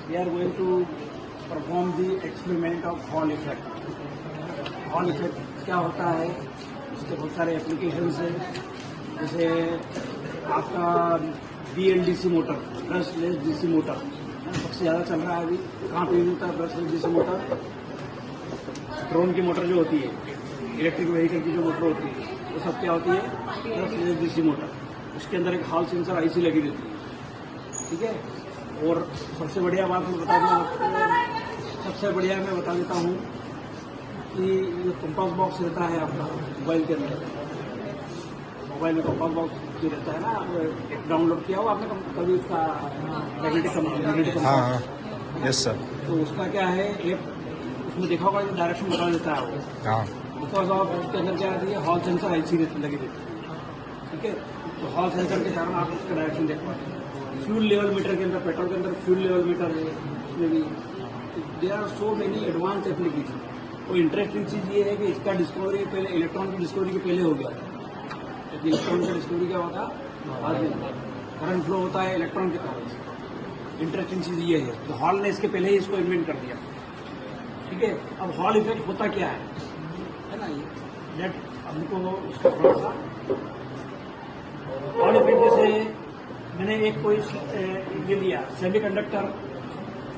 we are going to perform the experiment of Hall effect. Hall effect क्या होता है, इसके बहुत सारे एप्लीकेशंस हैं, जैसे आपका BLDC motor, brushless DC motor सबसे ज़्यादा चल रहा है अभी। कहाँ पे यूज होता है ब्रशलेस DC मोटर? ड्रोन की मोटर जो होती है, इलेक्ट्रिक व्हीकल की जो मोटर होती है, वो सब क्या होती है? Brushless DC motor. उसके अंदर एक हॉल सेंसर IC लगी रहती है, ठीक है। और सबसे बढ़िया बात मैं बता दूँ, सबसे बढ़िया मैं बता देता हूँ कि ये कंपास बॉक्स रहता है आपका मोबाइल के अंदर, मोबाइल में कंपास बॉक्स जो रहता है ना, एक डाउनलोड किया हो आपने कभी उसका मैग्नेटिक हाँ, यस सर। तो उसका क्या है, एक उसमें देखा होगा डायरेक्शन बता देता है वो, हाँ, बिकॉज ऑफ उसके अंदर क्या रहती है, हॉल सेंसर IC लगी रहती है, ठीक है। तो हॉल सेंसर के कारण आप उसका डायरेक्शन देख पाते हैं। फ्यूल लेवल मीटर के अंदर, पेट्रोल के अंदर फ्यूल लेवल मीटर है, उसमें भी there are so many advance application. और इंटरेस्टिंग चीज़ ये है कि इसका डिस्कवरी पहले इलेक्ट्रॉन की डिस्कवरी के पहले हो गया था। क्योंकि इलेक्ट्रॉन का डिस्कवरी क्या होता है, बाद में करंट फ्लो होता है इलेक्ट्रॉन के कारण से। इंटरेस्टिंग चीज़ ये है, तो हॉल ने इसके पहले ही इसको इन्वेंट कर दिया, ठीक है। अब हॉल इफेक्ट होता क्या है ना, ये लेट हमको उसका थोड़ा सा हॉल इफेक्ट, जैसे मैंने एक कोई ये लिया सेमीकंडक्टर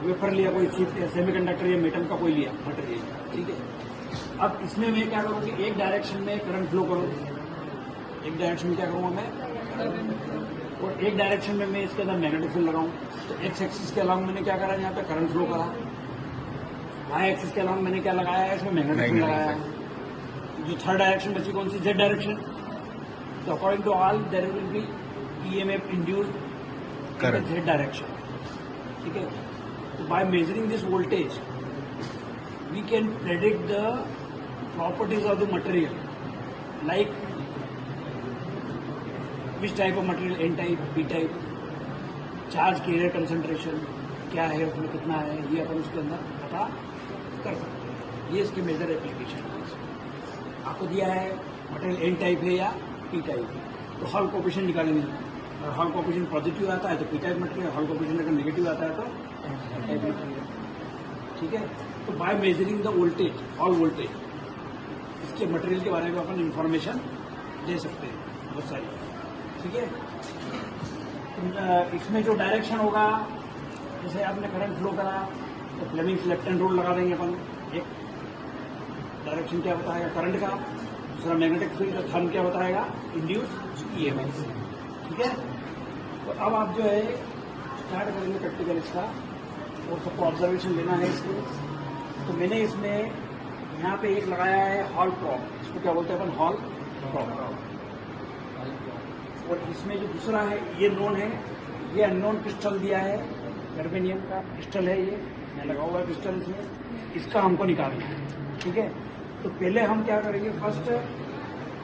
वेफर लिया, कोई चिप सेमीकंडक्टर या मेटल का कोई लिया मटेरियल, ठीक है। अब इसमें मैं क्या करूँ कि एक डायरेक्शन में करंट फ्लो करूँ, एक डायरेक्शन में क्या करूँगा मैं, और एक डायरेक्शन में मैं इसके अंदर मैग्नेटिक फील्ड लगाऊँ। तो एक्स एक्सिस के अलावा मैंने क्या करा, यहाँ पे करंट फ्लो करा, वाई एक्सिस के अलावा मैंने क्या लगाया है, इसमें मैग्नेटिक फील्ड लगाया। जो थर्ड डायरेक्शन बची कौन सी, जेड डायरेक्शन। तो according to all there will be EMF induced in the Z direction, ठीक है। तो by measuring this voltage we can predict the properties of the material, like which type of material, N type, P type, charge carrier concentration क्या है, उसमें कितना है, ये अपन उसके अंदर पता कर सकते हैं। ये इसकी मेजर एप्लीकेशन है। आपको दिया है मटेरियल N टाइप है या P टाइप है, तो हॉल कोएफिशिएंट निकालेंगे। और हॉल कोएफिशिएंट पॉजिटिव आता है तो P type material, hall coefficient अगर नेगेटिव आता है तो N टाइप मटेरियल, ठीक है। तो by measuring the voltage, hall voltage, इसके मटेरियल के बारे में अपन इंफॉर्मेशन दे सकते हैं बहुत सारी, ठीक है। इसमें जो डायरेक्शन होगा, जैसे आपने करंट फ्लो करा तो फ्लेमिंग्स लेफ्ट हैंड रूल लगा देंगे अपन। एक डायरेक्शन क्या बताएगा करंट का, दूसरा मैग्नेटिक फील्ड का थंब क्या बताएगा, इंड्यूस EMF, ठीक है। तो अब आप जो है स्टार्ट करेंगे प्रैक्टिकल इसका, और सबको ऑब्जर्वेशन लेना है इसको। तो मैंने इसमें यहाँ पे एक लगाया है हॉल प्रॉप, इसको क्या बोलते हैं अपन, हॉल प्रॉप। और इसमें जो दूसरा है ये नोन है, ये अननोन क्रिस्टल दिया है, जर्मेनियम का क्रिस्टल है, ये मैं लगा हुआ है क्रिस्टल इसमें, इसका हमको निकालना है, ठीक है। तो पहले हम क्या करेंगे, first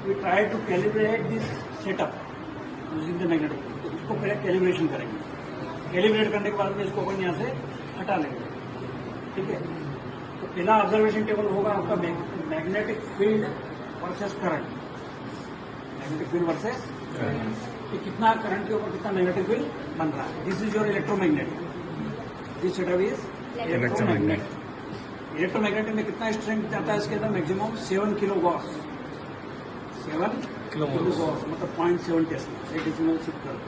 we try to calibrate this setup using the magnetic, तो इसको पहले कैलिब्रेशन करेंगे। कैलिब्रेट करने के बाद में इसको अपन यहाँ से हटा लेंगे, ठीक है। तो पहला ऑब्जर्वेशन टेबल होगा आपका magnetic field versus current, magnetic field versus कि कितना करंट के ऊपर कितना मैग्नेटिक फील्ड बन रहा है। This is your electromagnet, this setup is electromagnet. Electromagnet में कितना स्ट्रेंथ जाता है इसके अंदर, maximum 7 kilo Gauss, 7 kilo Gauss मतलब 0.7 टेस्ला, एक डेसिमल शिफ्ट कर दो,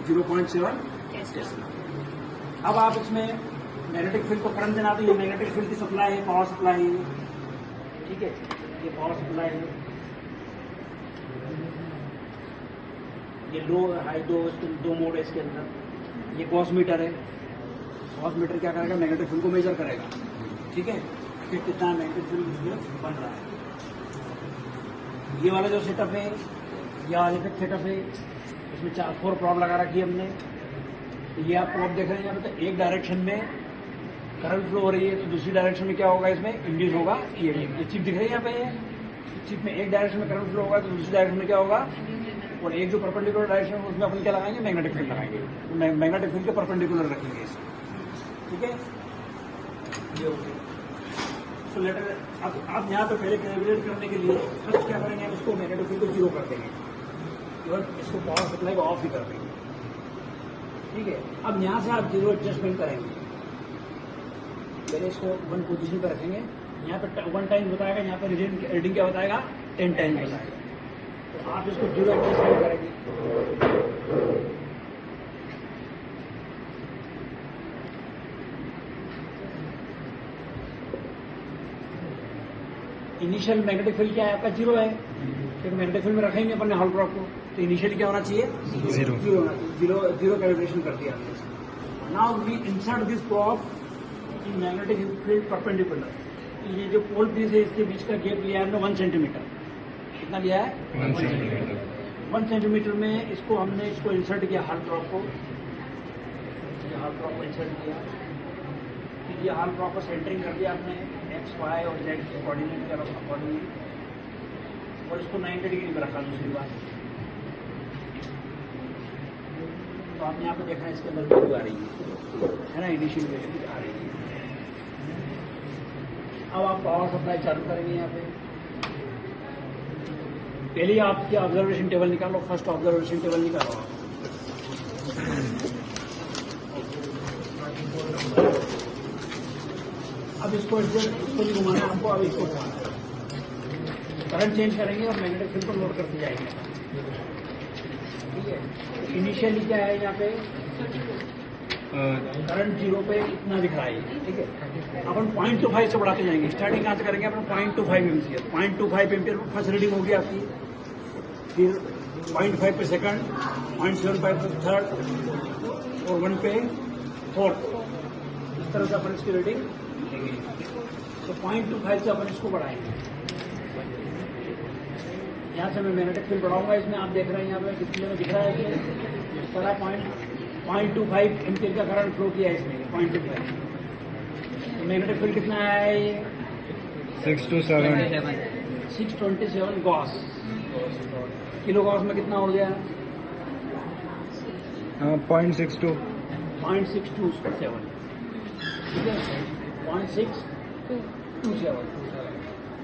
0.7 टेस्ला। अब आप इसमें मैग्नेटिक फील्ड को करंट देना, तो ये मैग्नेटिक फील्ड की सप्लाई है, पावर सप्लाई है, ठीक है। ये पावर सप्लाई है, ये लो हाई दो मोड है इसके अंदर। ये गॉस मीटर है, गॉस मीटर क्या करेगा, मैग्नेटिक फील्ड को मेजर करेगा, ठीक है, कि कितना मैग्नेटिक फील्ड इसमें बन रहा है। ये वाला जो सेटअप है, ये वाला सेटअप है, इसमें 4 प्रॉब लगा रखी है हमने। तो ये आप प्रॉब देख रहे हैं यहाँ पे, तो एक डायरेक्शन में करंट फ्लो हो रही है, तो दूसरी डायरेक्शन में क्या होगा, इसमें इंड्यूस होगा ये चिप दिख रही है यहाँ पे, ये चिप में एक डायरेक्शन में करंट फ्लो होगा तो दूसरी डायरेक्शन में क्या होगा, और एक जो परपेंडिकुलर डायरेक्शन है उसमें अपन क्या लगाएंगे, मैग्नेटिक फील्ड लगाएंगे। मैग्नेटिक फील्ड के परपेंडिकुलर रखेंगे इसे, ठीक है। ये सो लेटर आप यहाँ पे पहले कैलकुलेट करने के लिए फर्स्ट क्या करेंगे, हम इसको मैग्नेटिक फील्ड को 0 कर देंगे, केवल इसको पावर सप्लाई को ऑफ ही कर देंगे, ठीक है। अब यहाँ से आप 0 एडजस्टमेंट करेंगे, पहले इसको 1 पोजीशन पर रखेंगे। यहाँ पे 1 टाइम बताएगा, यहाँ पे रीडिंग क्या बताएगा, 10 टाइम बताएगा। तो आप इसको 0 एडजस्ट करेंगे। इनिशियल मैग्नेटिक फील्ड क्या है आपका, 0 है, क्योंकि मैग्नेटिक फील्ड में रखेंगे अपन ने हॉल ड्रॉप को, तो इनिशियली क्या होना चाहिए, 0 होना चाहिए। 0 कैलिब्रेशन कर दिया आपने। Now we insert this prop in magnetic field perpendicular. ये जो पोल पीस है इसके बीच का गैप लिया है हमने 1 सेंटीमीटर। कितना लिया है, 1 सेंटीमीटर। 1 सेंटीमीटर में इसको हमने इसको इंसर्ट किया हॉल ड्रॉप को, हॉल ड्रॉप को इंसर्ट किया। ये हॉल ड्रॉप को सेंटरिंग कर दिया आपने एक्स, वाई और जेड कोऑर्डिनेट के अकॉर्डिंगली, और इसको 90 डिग्री में रखा। दूसरी बात, तो आपने यहाँ पे देखा है इसके अंदर वैल्यू आ रही है ना, इनिशियल वैल्यू आ रही है। अब आप पावर सप्लाई चालू करेंगे। यहाँ पे पहले ही आपकी ऑब्जर्वेशन टेबल निकालो, फर्स्ट ऑब्जर्वेशन टेबल निकालो आप। अब इसको नहीं घुमाना है हमको, अब इसको घुमाना है। करंट चेंज करेंगे और मैग्नेटिक फील्ड को लोड करते जाएंगे। ठीक है, इनिशियली क्या है यहाँ पे, करंट 0 पे इतना दिख रहा है। ठीक है, अपन 0.25 से बढ़ाते जाएंगे। स्टार्टिंग कहाँ से करेंगे अपन, 0.25 ampere. 0.25 ampere per first reading होगी आपकी, फिर 0.5 पे सेकंड, 0.75 पे थर्ड और 1 पे फोर्थ। इस तरह से अपन इसकी रीडिंग लेंगे। तो 0.25 से अपन इसको बढ़ाएंगे। यहाँ से मैं मैग्नेटिक फील्ड बढ़ाऊंगा। इसमें आप देख रहे हैं यहाँ पे डिस्प्ले में दिख रहा है कि इस तरह 0.25 एम्पियर का करंट फ्लो किया है इसमें, 0.25। तो मैग्नेटिक फील्ड कितना है ये, 627 गॉस। किलो गॉस में कितना हो गया, 0.62। 0.627। ठीक है, 0.627।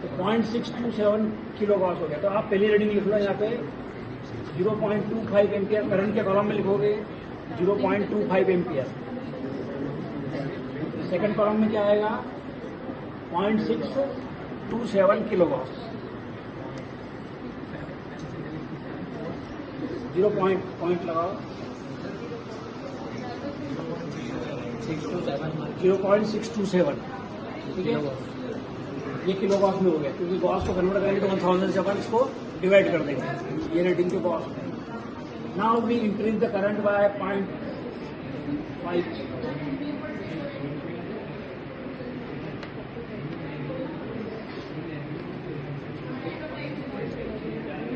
तो 0.627 किलो गॉस हो गया। तो आप पहली रीडिंग लिख लो यहाँ पे, 0.25 एम्पियर। करंट के कॉलम में लिखोगे 0.25 एम्पियर। सेकंड कॉलम में क्या आएगा, 0.627 किलो गॉस। 0 पॉइंट लगाओ, 0.627। ठीक है, ये किलो गॉस में हो गया, क्योंकि गॉस को कन्वर्ट करेंगे तो 1000 से अपन इसको डिवाइड कर देंगे। ये रेटिंग के गॉस में। Now we increase the current by 0.5।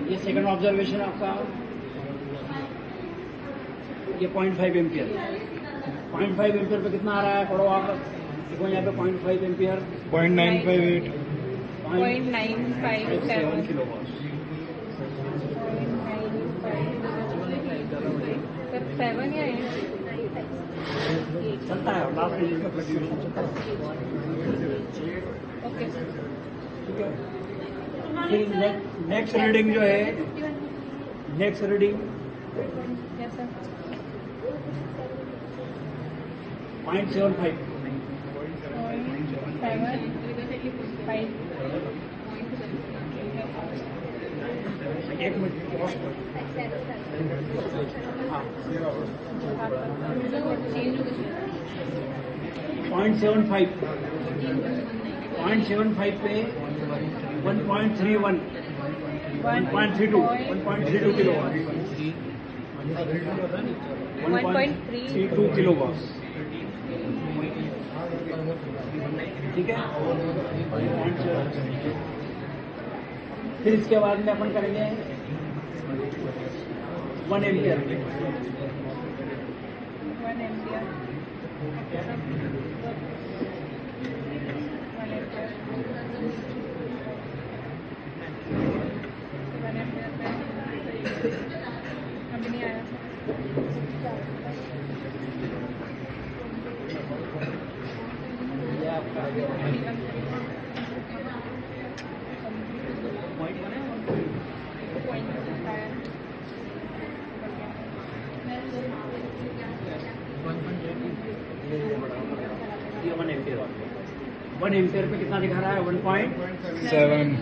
ये सेकंड ऑब्जर्वेशन आपका, ये 0.5 एम्पियर। 0.5 एम्पियर पे कितना आ रहा है, पढ़ो आप। देखो यहाँ पे 0.5 एम्पियर, 0.958। 0.957 kilo Gauss. 7 या 8 चलता है, लास्ट रीडिंग का फ्लक्चुएशन चलता है। ओके। ठीक है, फिर नेक्स्ट रीडिंग जो है, नेक्स्ट रीडिंग यस सर। 0.75। 0.75 एक मिनट पॉज कर। हाँ, 0.75 पे 1.31, 1.32 किलो वाट, 1.32 किलो वाट। ठीक है, फिर इसके बाद में अपन करेंगे 1 एम्पियर। 1 एम्पियर। अभी नहीं आया। ये आपका ये 1 एम्पियर। 1 एम्पेयर पे कितना दिखा रहा है? 1.7। 7.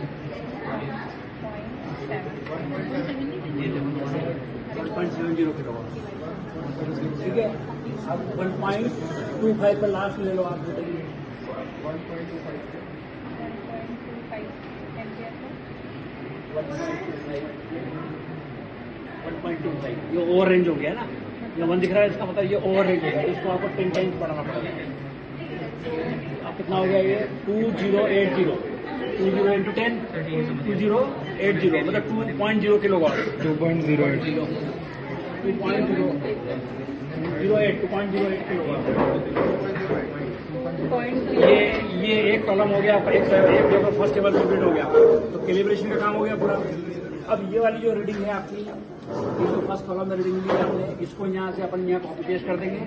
1.70 किलोवाट। ठीक है, अब 1.25 पर लास्ट ले लो आप। 1.25 ये ओवर रेंज हो गया ना, ये 1 दिख रहा है, इसका मतलब ये ओवर रेंज हो गया, इसको आपको 10 टाइम्स बढ़ाना पड़ेगा। अब कितना हो गया ये? 2080 20 इंटू 10 2080 मतलब 2.0 किलोवाट। 2.08. 2.08 किलोवाट। ये एक कॉलम हो गया आपका, एक जो फर्स्ट टेबल कंप्लीट हो गया, तो कैलिब्रेशन का काम हो गया पूरा। अब ये वाली जो रीडिंग है आपकी, ये जो फर्स्ट कॉलम में रीडिंग ली है आपने, इसको यहाँ से अपन यहाँ कॉपी पेस्ट कर देंगे,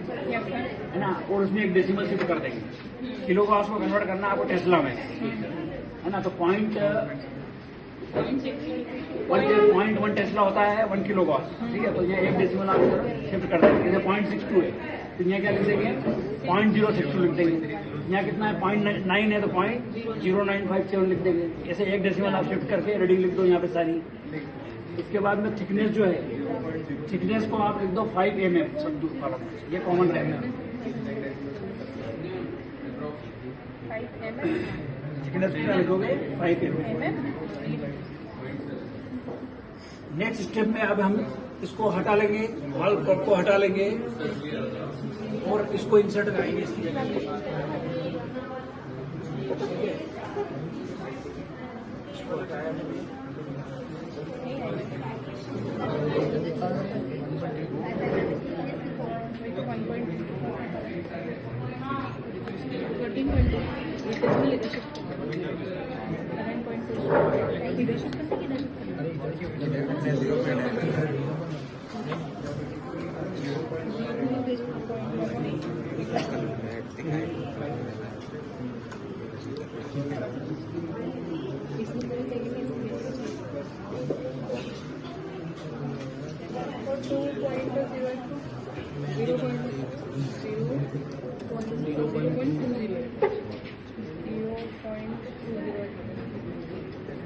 है ना, और उसमें एक डेसिमल शिफ्ट कर देंगे। किलो को उसको कन्वर्ट करना आपको टेस्ला में, है ना, तो 0.1 टेस्ला होता है 1 किलो गॉस। ठीक है, तो ये एक डेसिमल आप शिफ्ट कर देंगे। जैसे 0.62 है तो यहाँ क्या लिख देंगे? 0.062 लिख देंगे। यहाँ कितना है? 0.9 है तो 0.0957 लिख देंगे। ऐसे एक डेसिमल आप शिफ्ट करके रीडिंग लिख दो यहाँ पे सारी। इसके बाद में थिकनेस जो है, थिकनेस को आप लिख दो 5 mm सब कॉलम, ये कॉमन रहेगा। 5 mm थिकनेस कितना लिखोगे? 5 mm। नेक्स्ट स्टेप में अब हम इसको हटा लेंगे, हॉल कॉप को हटा लेंगे और इसको इंसर्ट करेंगे इसकी जगह। इसको हटाया मैंने।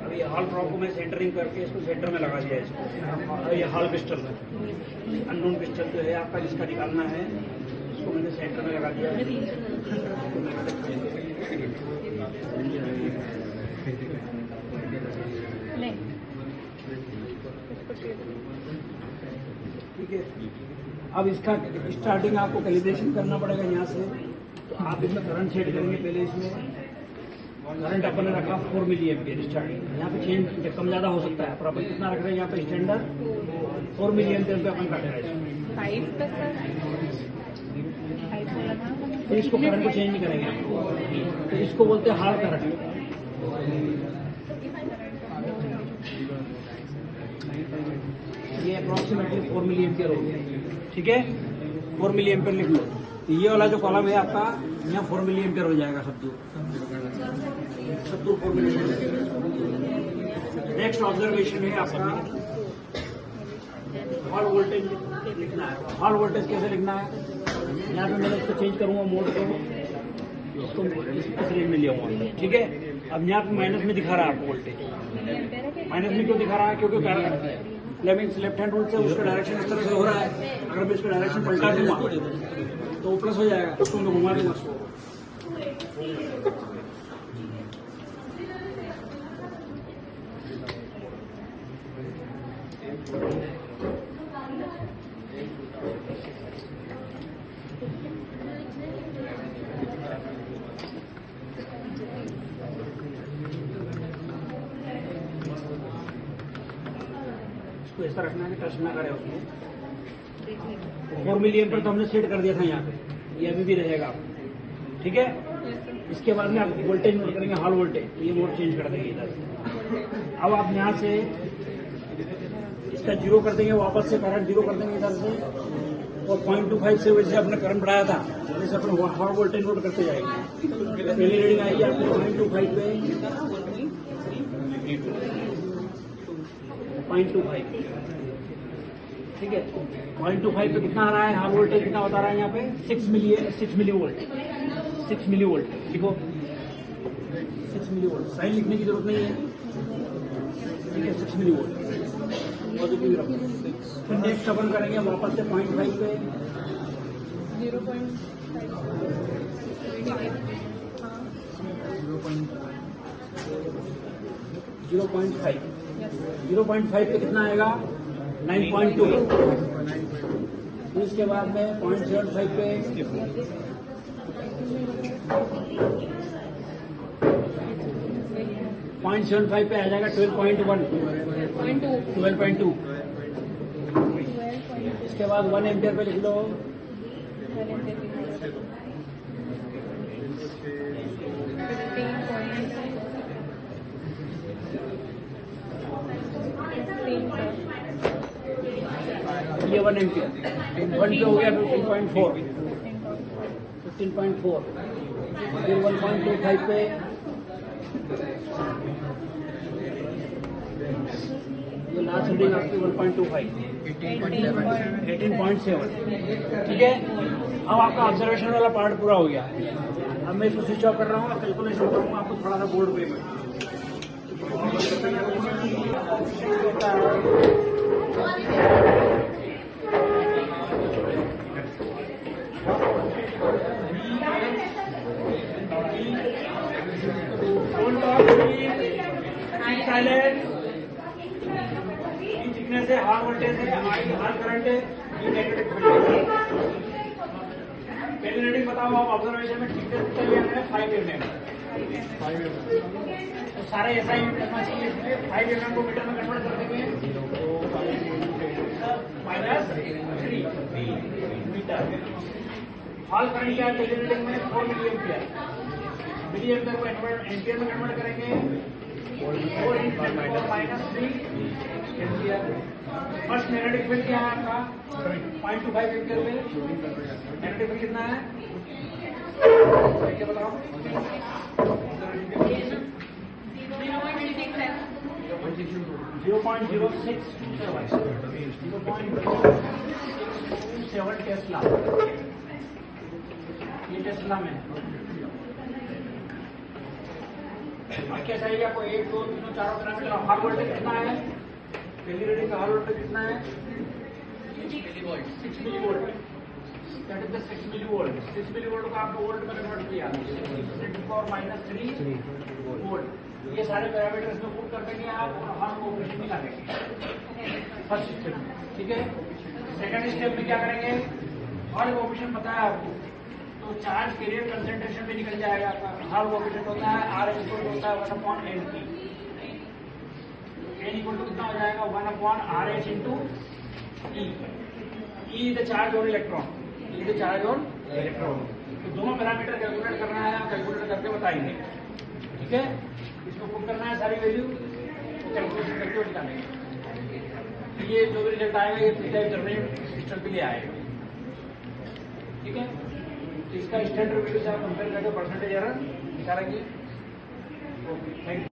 अभी हॉल प्रॉप को मैं सेंटरिंग करके इसको सेंटर में लगा दिया इसको। ये हॉल पिस्टल है, अननोन पिस्टल जो है आपका, जिसका निकालना है, इसको मैंने सेंटर में लगा दिया। ठीक है, अब इसका स्टार्टिंग आपको कैलिब्रेशन करना पड़ेगा यहाँ से। तो आप इसमें करंट सेट करेंगे। पहले इसमें करंट अपन ने रखा 4 मिली एम्पियर स्टार्टिंग। यहाँ पे चेंज कम ज्यादा हो सकता है, पर अपन कितना रख रहे हैं यहाँ पे? स्टैंडर्ड 4 मिली एम्पियर पे अपन काटेगा इसमें। तो इसको करंट को चेंज नहीं करेंगे, तो इसको बोलते हैं हाल करंट। ये अप्रोक्सीमेटली 4 मिली एम्पियर हो गया। ठीक है, 4 मिली एम्पियर लिख लो। तो ये वाला जो कॉलम है आपका, यहाँ 4 मिली एम्पियर हो जाएगा सब 4 मिली एम्पियर। नेक्स्ट ऑब्जर्वेशन है आपका हॉल वोल्टेज लिखना है। हॉल वोल्टेज कैसे लिखना है? यहाँ पे मैं इसको चेंज करूंगा मोड को, इसको इस रेंज में लिया हुआ। ठीक है, अब यहाँ पे माइनस में दिखा रहा है आपको वोल्टेज। माइनस में क्यों दिखा रहा है? क्योंकि लेफ्ट हैंड रूल से उसका डायरेक्शन इस तरह से हो रहा है। अगर मैं इसका डायरेक्शन पलटा दूंगा तो वो प्लस हो जाएगा, उसको मैं घुमा दूंगा इसको। इसको ऐसा रखना है कि टच ना करे उसमें। 4 मिली एम्पियर तो हमने सेट कर दिया था यहाँ पे, ये अभी भी रहेगा। ठीक है, इसके बाद में आप वोल्टेज नोट करेंगे, हॉल वोल्टेज, तो ये मोड चेंज कर देंगे इधर से। अब आप यहाँ से इसका 0 कर देंगे, वापस से करंट 0 कर देंगे इधर से, और 0.25 से वैसे अपने करंट बढ़ाया था, जैसे अपने हॉल वोल्टेज नोट करते जाएंगे। पहली रीडिंग आई है आपको 0.25 पे, 0.25। ठीक है, 0.25 पे कितना आ रहा है? हाफ वोल्टेज कितना बता रहा है यहाँ पे? 6 मिली वोल्ट। 6 मिली वोल्ट लिखो। 6 मिली वोल्ट, साइन लिखने की जरूरत नहीं है, ठीक है। 6 मिली वोल्ट पॉजिटिव रखो। फिर नेक्स्ट अपन करेंगे वापस से 0.5 पे 0.5 0.5 0.5 पे कितना आएगा 9.2। फिर इसके बाद में 0.75 पे 0.75 पे आ जाएगा 12.1 12.2। इसके बाद 1 एम्पियर पे लिख लो 15.15 ये 1 एम्पियर 1 पे हो गया 15.4 15.4। फिर 1.25 पे ये लास्ट रीडिंग आपकी 1.25 18.7, ठीक है। अब आपका ऑब्जर्वेशन वाला पार्ट पूरा हो गया है। अब मैं इसको स्विच ऑफ कर रहा हूँ और कैलकुलेशन करूँगा आपको थोड़ा सा बोर्ड पे थिकनेस है, हाई वोल्टेज है, हाई करंट है, ये नेगेटिव फील्ड है। पहली रीडिंग बताओ आप ऑब्जर्वेशन में ठीक है 5 mm। तो सारे ऐसा ही करना चाहिए, इसलिए 5 mm को मीटर में कन्वर्ट कर देंगे -3 मीटर। हॉल करंट क्या है पहली रीडिंग में 4 मिली एम्पियर को एम्पियर में कन्वर्ट करेंगे 4 × -3 एम्पियर। फर्स्ट नेगेटिव फील्ड क्या है आपका 0.25 एम्पियर में नेगेटिव फील्ड कितना है क्या बताओ 0.0627 टेस्ला, ये टेस्ला में। अब क्या चाहिए आपको 1 2 3 4 पैरामीटर। हाई वोल्टेज कितना है पहली रीडिंग का हाई वोल्टेज कितना है 6 milli volt. That is the 6 milli volt. 6 milli volt को आपको वोल्ट में कन्वर्ट किया -3 वोल्ट। ये सारे पैरामीटर इसमें पुट कर देंगे आप और हम ऑपरेशन निकालेंगे फर्स्ट स्टेप, ठीक है। सेकंड स्टेप में क्या करेंगे और ऑपरेशन बताया आपको, तो चार्ज कैरियर कंसेंट्रेशन भी निकल जाएगा आपका। हर ऑपरेशन होता है R इक्वल होता है 1/NP। N इक्वल टू कितना हो जाएगा 1/RH into E। E the charge on electron, E the charge on electron. तो दोनों पैरामीटर कैलकुलेट करना है, आप कैलकुलेट करके बताएंगे, ठीक है। इसको पुट करना है सारी वैल्यू, कैलकुलेशन करके निकालेंगे। ये जो भी रिजल्ट आएगा ये प्रिटाइप करने सिस्टम के लिए आएगा, ठीक है। तो इसका स्टैंडर्ड वैल्यू से आप कंपेयर करके परसेंटेज एरर निकालेंगे। Okay, thank you.